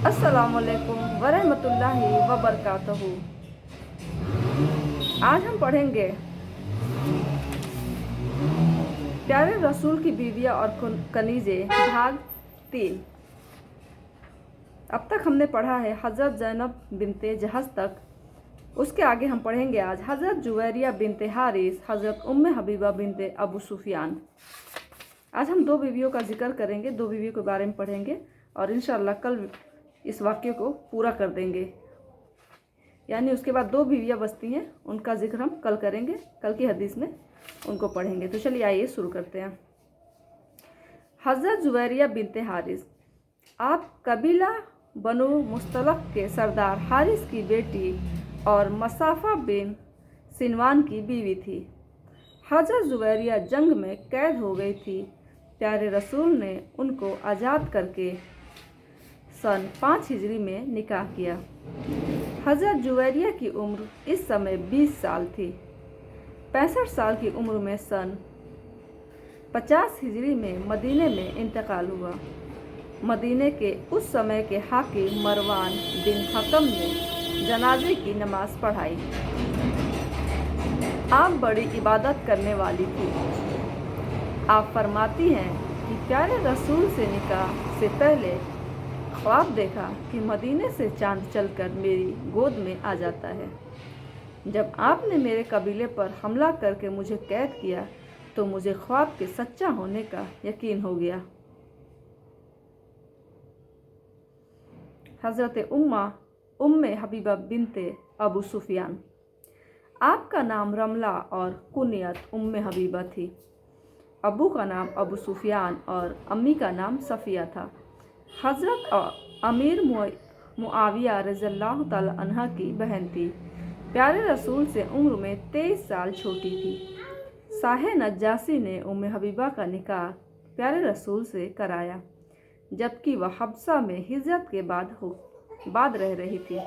अस्सलामुअलैकुम वरहमतुल्लाहि वबरकातुहू। आज हम पढ़ेंगे प्यारे रसूल की बीवियाँ और कनीज़ें भाग 3। अब तक हमने पढ़ा है हज़रत ज़ैनब बिनते जहज़ तक। उसके आगे हम पढ़ेंगे आज हज़रत जुवैरिया बिनते हारिस, हज़रत उम्मे हबीबा बिनते अबू सुफियान। आज हम 2 बीवियों का जिक्र करेंगे, 2 बीवियों के बारे में पढ़ेंगे और इंशाअल्लाह कल इस वाक्य को पूरा कर देंगे। यानी उसके बाद 2 बीवियाँ बचती हैं, उनका जिक्र हम कल करेंगे, कल की हदीस में उनको पढ़ेंगे। तो चलिए आइए शुरू करते हैं। हज़रत जुवैरिया बिनते हारिस, आप कबीला बनु मुस्तलक के सरदार हारिस की बेटी और मसाफा बिन सिनवान की बीवी थी। हज़रत जुवैरिया जंग में कैद हो गई थी। प्यारे रसूल ने उनको आज़ाद करके सन 5 हिजरी में निकाह किया। हज़रत जुवैरिया की उम्र इस समय 20 साल थी। 65 साल की उम्र में सन 50 हिजरी में मदीने में इंतकाल हुआ। मदीने के उस समय के हाकिम मरवान बिन हकम ने जनाजे की नमाज पढ़ाई। आप बड़ी इबादत करने वाली थी। आप फरमाती हैं कि प्यारे रसूल से निकाह से पहले ख्वाब देखा कि मदीने से चांद चलकर मेरी गोद में आ जाता है। जब आपने मेरे कबीले पर हमला करके मुझे कैद किया तो मुझे ख्वाब के सच्चा होने का यकीन हो गया। हज़रत उम्मे हबीबा बिनते अबू सुफियान, आपका नाम रमला और कुनियत उम्मे हबीबा थी। अबू का नाम अबू सुफियान और अम्मी का नाम सफ़िया था। हज़रत अमीर मुआविया रज़ियल्लाहु ताला अन्हा की बहन थी। प्यारे रसूल से उम्र में 23 साल छोटी थी। साहे नज्जासी ने उम्मे हबीबा का निकाह प्यारे रसूल से कराया, जबकि वह हब्सा में हिजरत के बाद रह रही थी।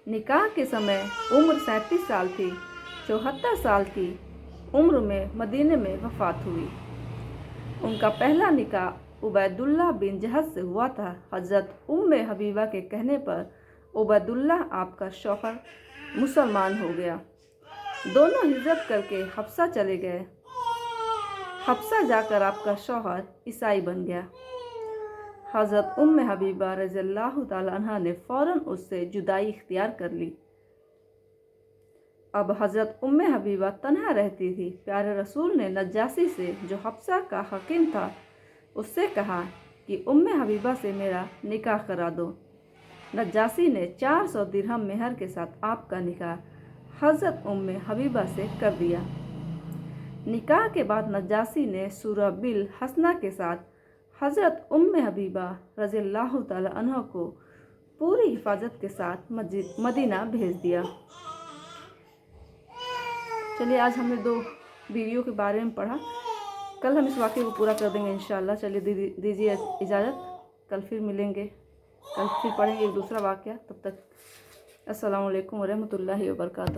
निकाह के समय उम्र 37 साल थी। 74 साल की उम्र में मदीने में वफ़ात हुई। उनका पहला निकाह उबैदुल्लाह बिन जहज़ से हुआ था। हज़रत उम्मे हबीबा के कहने पर उबैदुल्लाह आपका शौहर मुसलमान हो गया। दोनों हिजरत करके हब्सा चले गए। हब्सा जाकर आपका शौहर ईसाई बन गया। हज़रत उम्मे हबीबा रज़ियल्लाहु ताला अन्हा ने फ़ौरन उससे जुदाई इख्तियार कर ली। अब हज़रत उम्मे हबीबा तन्हा रहती थी। प्यारे रसूल ने नज्जासी से, जो हब्सा का हकीम था, उससे कहा कि उम्मे हबीबा से मेरा निकाह करा दो। नज्जासी ने 400 दिरहम मेहर के साथ आपका निकाह हज़रत उम्मे हबीबा से कर दिया। निकाह के बाद नज्जासी ने सूरह बिल हसना के साथ हज़रत उम्मे हबीबा रज़ियल्लाहु ताला अन्हा को पूरी हिफाजत के साथ मदीना भेज दिया। चलिए आज हमने 2 बीवियों के बारे में पढ़ा। कल हम इस वाक़े को पूरा कर देंगे इंशाअल्लाह। चलिए दीजिए इजाज़त, कल फिर मिलेंगे, कल फिर पढ़ेंगे एक दूसरा वाक़या। तब तक अस्सलामु अलैकुम वरहमतुल्लाहि वबरकातुहू।